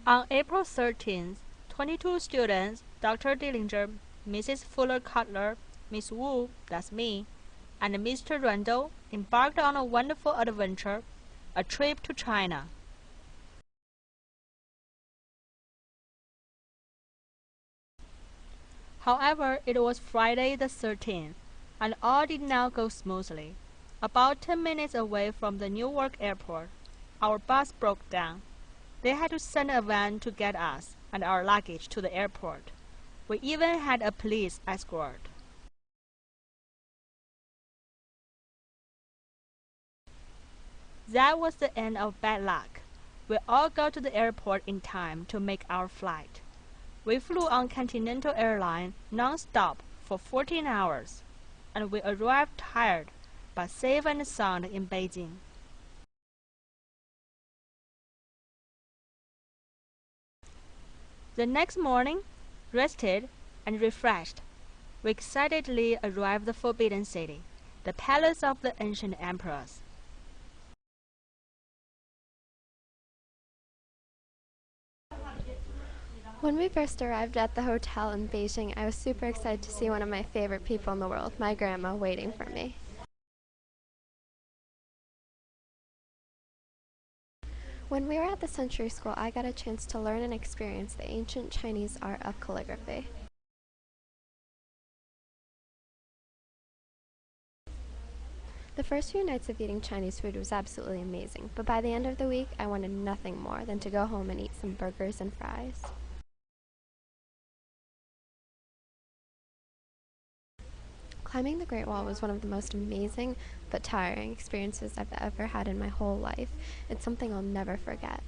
On April 13th, 22 students, Dr. Dillinger, Mrs. Fuller Cutler, Miss Wu, that's me, and Mr. Randall embarked on a wonderful adventure, a trip to China. However, it was Friday the 13th, and all did not go smoothly. About 10 minutes away from the Newark airport, our bus broke down. They had to send a van to get us and our luggage to the airport. We even had a police escort. That was the end of bad luck. We all got to the airport in time to make our flight. We flew on Continental Airlines non-stop for 14 hours, and we arrived tired but safe and sound in Beijing. The next morning, rested and refreshed, we excitedly arrived the Forbidden City, the palace of the ancient emperors. When we first arrived at the hotel in Beijing, I was super excited to see one of my favorite people in the world, my grandma, waiting for me. When we were at the Century School, I got a chance to learn and experience the ancient Chinese art of calligraphy. The first few nights of eating Chinese food was absolutely amazing, but by the end of the week, I wanted nothing more than to go home and eat some burgers and fries. Climbing the Great Wall was one of the most amazing but tiring experiences I've ever had in my whole life. It's something I'll never forget.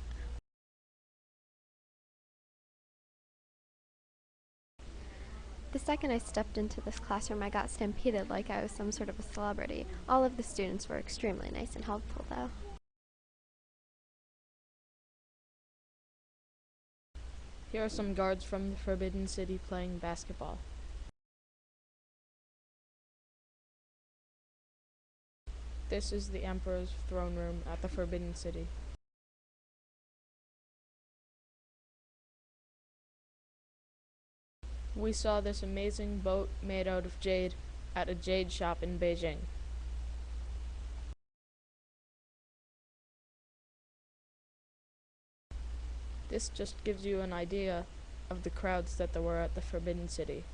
The second I stepped into this classroom, I got stampeded like I was some sort of a celebrity. All of the students were extremely nice and helpful, though. Here are some guards from the Forbidden City playing basketball. This is the Emperor's throne room at the Forbidden City. We saw this amazing boat made out of jade at a jade shop in Beijing. This just gives you an idea of the crowds that there were at the Forbidden City,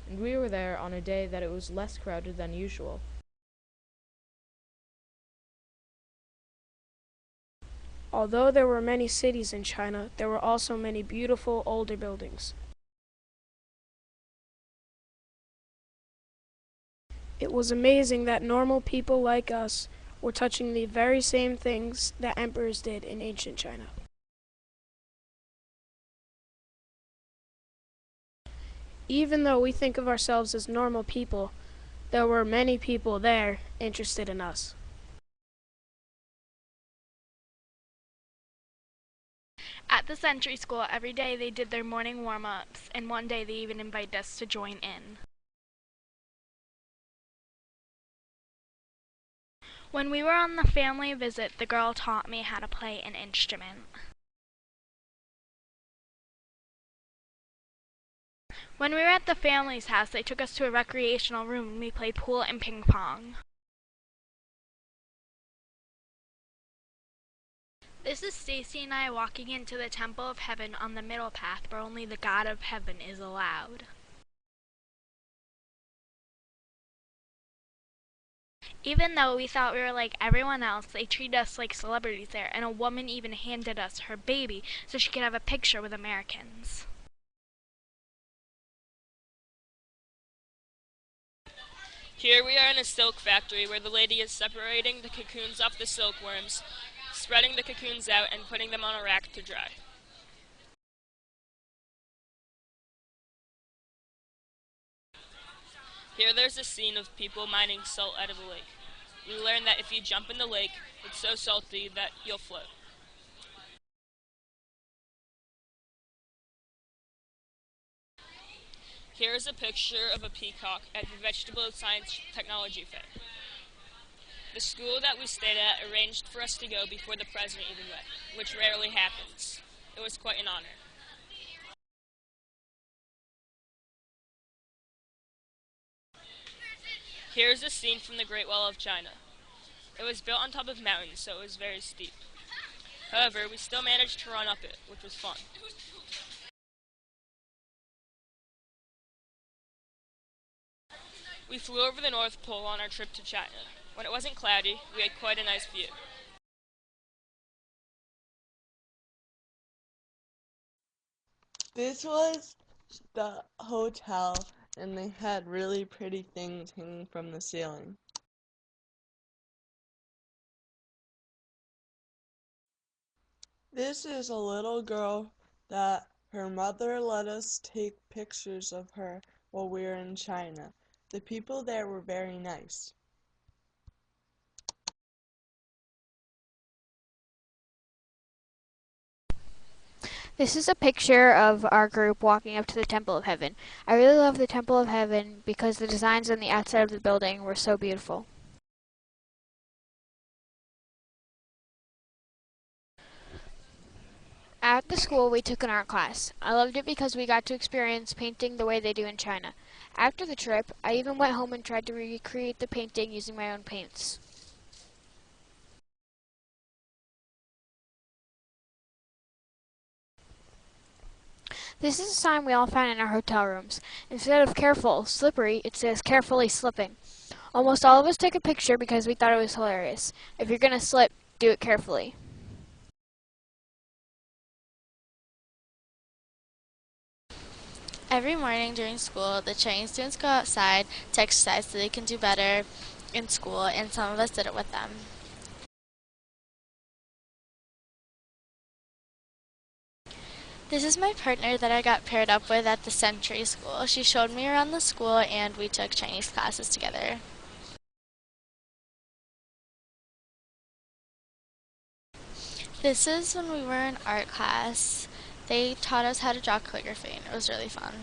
and we were there on a day that it was less crowded than usual. Although there were many cities in China, there were also many beautiful older buildings. It was amazing that normal people like us were touching the very same things that emperors did in ancient China. Even though we think of ourselves as normal people, there were many people there interested in us. At the Century School, every day they did their morning warm-ups, and one day they even invited us to join in. When we were on the family visit, the girl taught me how to play an instrument. When we were at the family's house, they took us to a recreational room and we played pool and ping pong. This is Stacy and I walking into the Temple of Heaven on the middle path where only the God of Heaven is allowed. Even though we thought we were like everyone else, they treated us like celebrities there, and a woman even handed us her baby so she could have a picture with Americans. Here we are in a silk factory where the lady is separating the cocoons off the silkworms, spreading the cocoons out and putting them on a rack to dry. Here there's a scene of people mining salt out of the lake. We learn that if you jump in the lake, it's so salty that you'll float. Here is a picture of a peacock at the Vegetable Science Technology Fair. The school that we stayed at arranged for us to go before the president even went, which rarely happens. It was quite an honor. Here is a scene from the Great Wall of China. It was built on top of mountains, so it was very steep. However, we still managed to run up it, which was fun. We flew over the North Pole on our trip to China. When it wasn't cloudy, we had quite a nice view. This was the hotel, and they had really pretty things hanging from the ceiling. This is a little girl that her mother let us take pictures of her while we were in China. The people there were very nice. This is a picture of our group walking up to the Temple of Heaven. I really love the Temple of Heaven because the designs on the outside of the building were so beautiful. At the school, we took an art class. I loved it because we got to experience painting the way they do in China. After the trip, I even went home and tried to recreate the painting using my own paints. This is a sign we all found in our hotel rooms. Instead of careful, slippery, it says carefully slipping. Almost all of us took a picture because we thought it was hilarious. If you're gonna slip, do it carefully. Every morning during school, the Chinese students go outside to exercise so they can do better in school, and some of us did it with them. This is my partner that I got paired up with at the Century School. She showed me around the school and we took Chinese classes together. This is when we were in art class. They taught us how to draw calligraphy and it was really fun.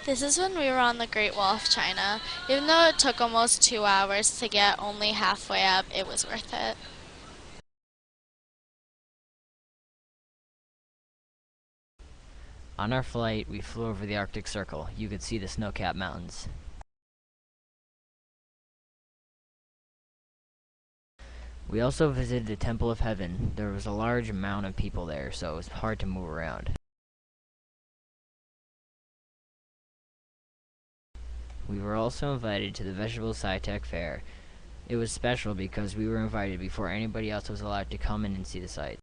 This is when we were on the Great Wall of China. Even though it took almost 2 hours to get only halfway up, it was worth it. On our flight, we flew over the Arctic Circle. You could see the snow-capped mountains. We also visited the Temple of Heaven. There was a large amount of people there, so it was hard to move around. We were also invited to the Vegetable Sci-Tech Fair. It was special because we were invited before anybody else was allowed to come in and see the site.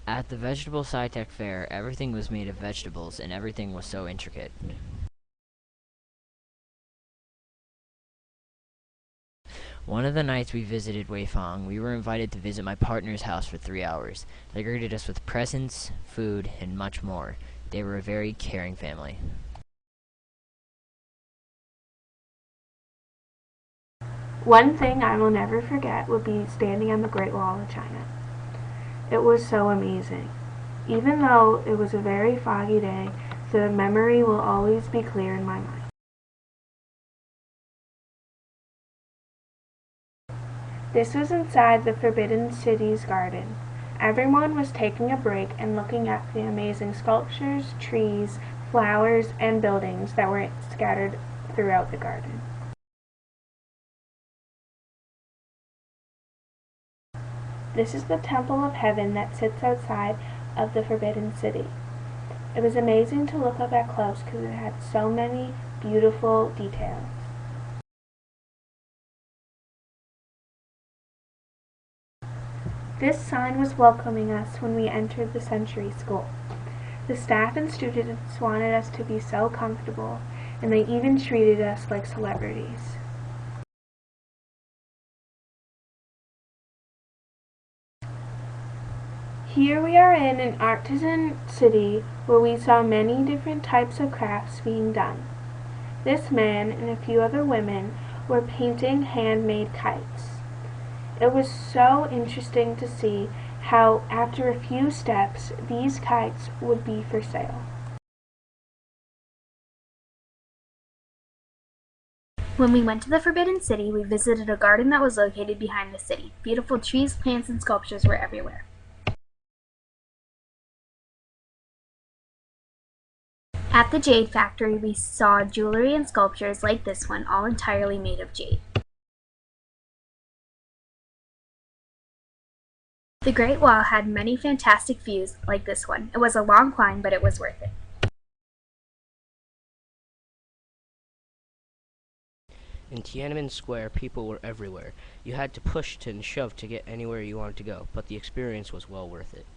At the Vegetable Sci-Tech Fair, everything was made of vegetables and everything was so intricate. One of the nights we visited Weifang, we were invited to visit my partner's house for 3 hours. They greeted us with presents, food, and much more. They were a very caring family. One thing I will never forget would be standing on the Great Wall of China. It was so amazing. Even though it was a very foggy day, the memory will always be clear in my mind. This was inside the Forbidden City's garden. Everyone was taking a break and looking at the amazing sculptures, trees, flowers, and buildings that were scattered throughout the garden. This is the Temple of Heaven that sits outside of the Forbidden City. It was amazing to look up at close because it had so many beautiful details. This sign was welcoming us when we entered the Century School. The staff and students wanted us to be so comfortable, and they even treated us like celebrities. Here we are in an artisan city where we saw many different types of crafts being done. This man and a few other women were painting handmade kites. It was so interesting to see how after a few steps these kites would be for sale. When we went to the Forbidden City, we visited a garden that was located behind the city. Beautiful trees, plants, and sculptures were everywhere. At the Jade Factory, we saw jewelry and sculptures like this one, all entirely made of jade. The Great Wall had many fantastic views like this one. It was a long climb, but it was worth it. In Tiananmen Square, people were everywhere. You had to push and shove to get anywhere you wanted to go, but the experience was well worth it.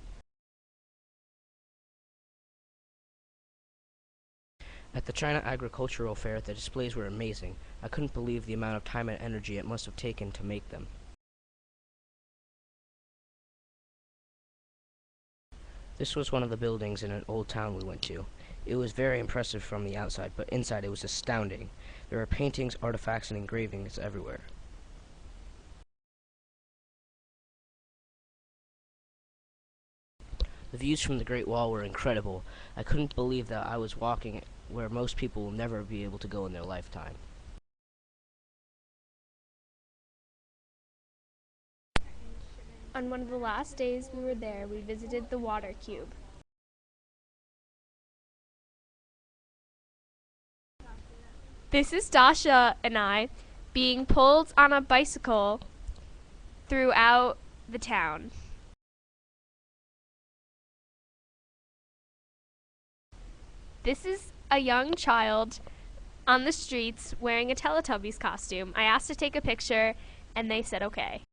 At the China Agricultural Fair, the displays were amazing. I couldn't believe the amount of time and energy it must have taken to make them. This was one of the buildings in an old town we went to. It was very impressive from the outside, but inside it was astounding. There were paintings, artifacts, and engravings everywhere. The views from the Great Wall were incredible. I couldn't believe that I was walking where most people will never be able to go in their lifetime. On one of the last days we were there, we visited the water cube. This is Dasha and I being pulled on a bicycle throughout the town. This is a young child on the streets wearing a Teletubbies costume. I asked to take a picture and they said okay.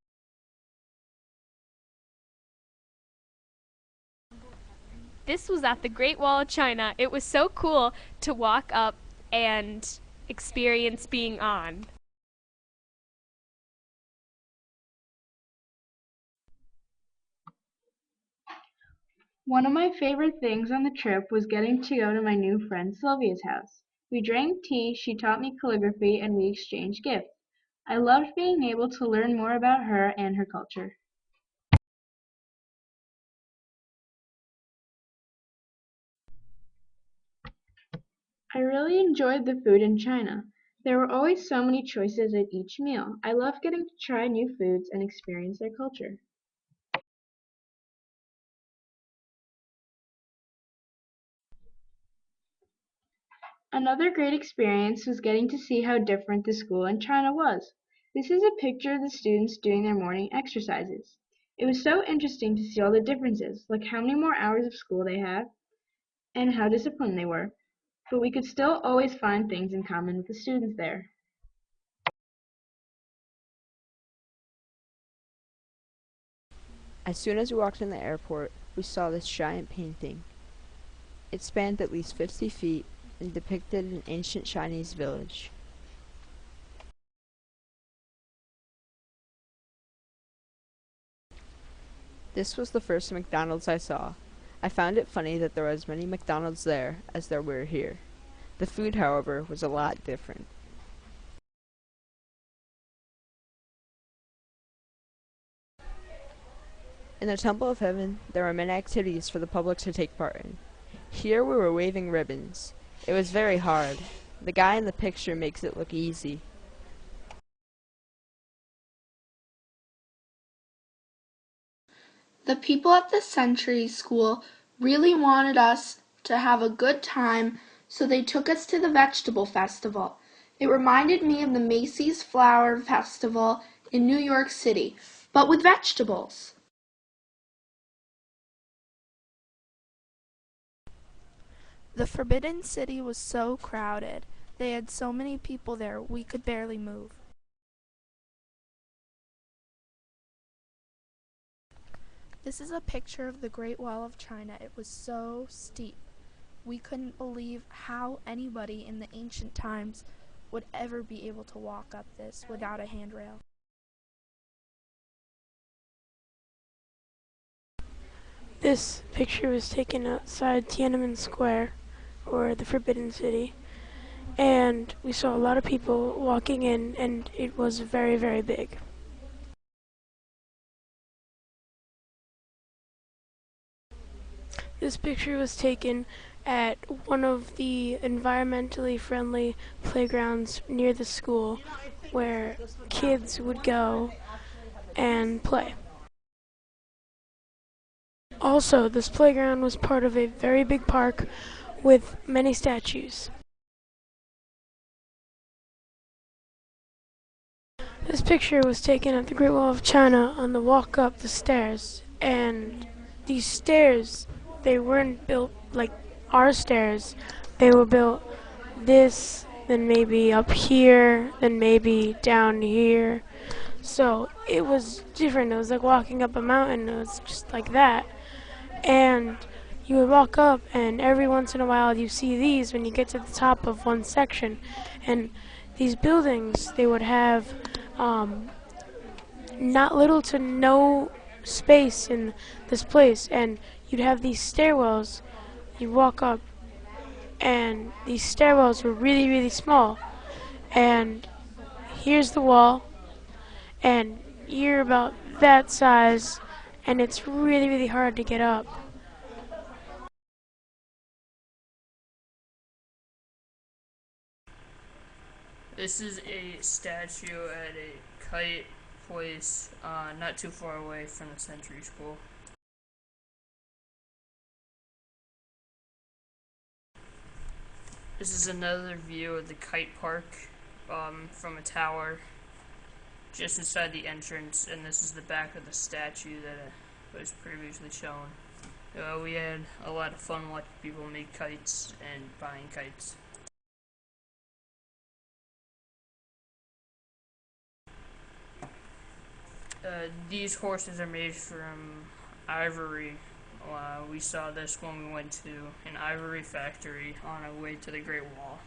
This was at the Great Wall of China. It was so cool to walk up and experience being on. One of my favorite things on the trip was getting to go to my new friend Sylvia's house. We drank tea, she taught me calligraphy, and we exchanged gifts. I loved being able to learn more about her and her culture. I really enjoyed the food in China. There were always so many choices at each meal. I love getting to try new foods and experience their culture. Another great experience was getting to see how different the school in China was. This is a picture of the students doing their morning exercises. It was so interesting to see all the differences, like how many more hours of school they have and how disciplined they were. But we could still always find things in common with the students there. As soon as we walked in the airport, we saw this giant painting. It spanned at least 50 feet and depicted an ancient Chinese village. This was the first McDonald's I saw. I found it funny that there were as many McDonald's there as there were here. The food, however, was a lot different. In the Temple of Heaven, there were many activities for the public to take part in. Here we were waving ribbons. It was very hard. The guy in the picture makes it look easy. The people at the Century School really wanted us to have a good time, so they took us to the Vegetable Festival. It reminded me of the Macy's Flower Festival in New York City, but with vegetables. The Forbidden City was so crowded. They had so many people there, we could barely move. This is a picture of the Great Wall of China. It was so steep. We couldn't believe how anybody in the ancient times would ever be able to walk up this without a handrail. This picture was taken outside Tiananmen Square, or the Forbidden City, and we saw a lot of people walking in, and it was very, very big. This picture was taken at one of the environmentally friendly playgrounds near the school where kids would go and play. Also, this playground was part of a very big park with many statues. This picture was taken at the Great Wall of China on the walk up the stairs, and these stairs, they weren't built like our stairs. They were built this, then maybe up here, then maybe down here. So it was different. It was like walking up a mountain. It was just like that. And you would walk up, and every once in a while you see these when you get to the top of one section. And these buildings, they would have not little to no space in this place, and you'd have these stairwells. You walk up, and these stairwells were really, really small. And here's the wall, and you're about that size, and it's really, really hard to get up. This is a statue at a kite place not too far away from the Century School. This is another view of the kite park from a tower just inside the entrance, and this is the back of the statue that was previously shown. We had a lot of fun watching people make kites and buying kites. These horses are made from ivory. We saw this when we went to an ivory factory on our way to the Great Wall.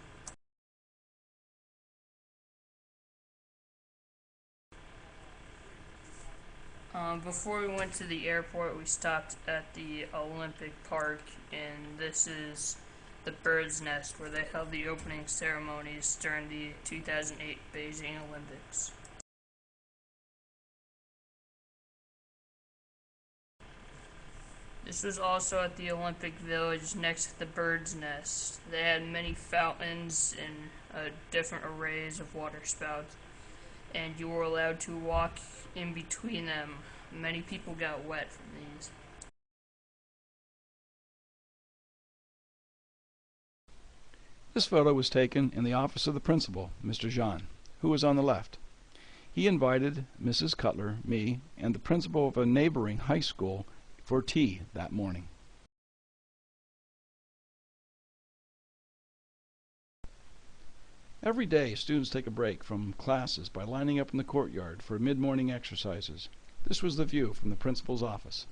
Before we went to the airport, we stopped at the Olympic Park, and this is the bird's nest where they held the opening ceremonies during the 2008 Beijing Olympics. This was also at the Olympic Village next to the bird's nest. They had many fountains and different arrays of water spouts, and you were allowed to walk in between them. Many people got wet from these. This photo was taken in the office of the principal, Mr. Jean, who was on the left. He invited Mrs. Cutler, me, and the principal of a neighboring high school for tea that morning. Every day, students take a break from classes by lining up in the courtyard for mid-morning exercises. This was the view from the principal's office.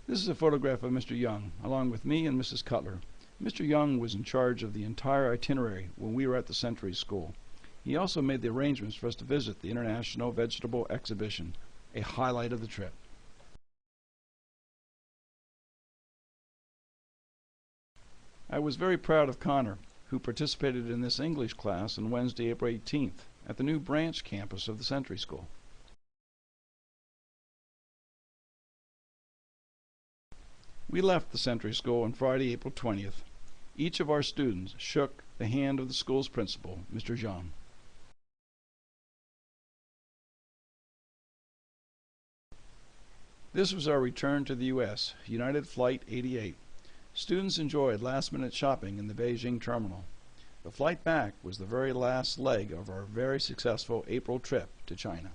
This is a photograph of Mr. Young, along with me and Mrs. Cutler. Mr. Young was in charge of the entire itinerary when we were at the Century School. He also made the arrangements for us to visit the International Vegetable Exhibition, a highlight of the trip. I was very proud of Connor, who participated in this English class on Wednesday, April 18th, at the new branch campus of the Century School. We left the Century School on Friday, April 20th. Each of our students shook the hand of the school's principal, Mr. Jean. This was our return to the U.S., United Flight 88. Students enjoyed last-minute shopping in the Beijing terminal. The flight back was the very last leg of our very successful April trip to China.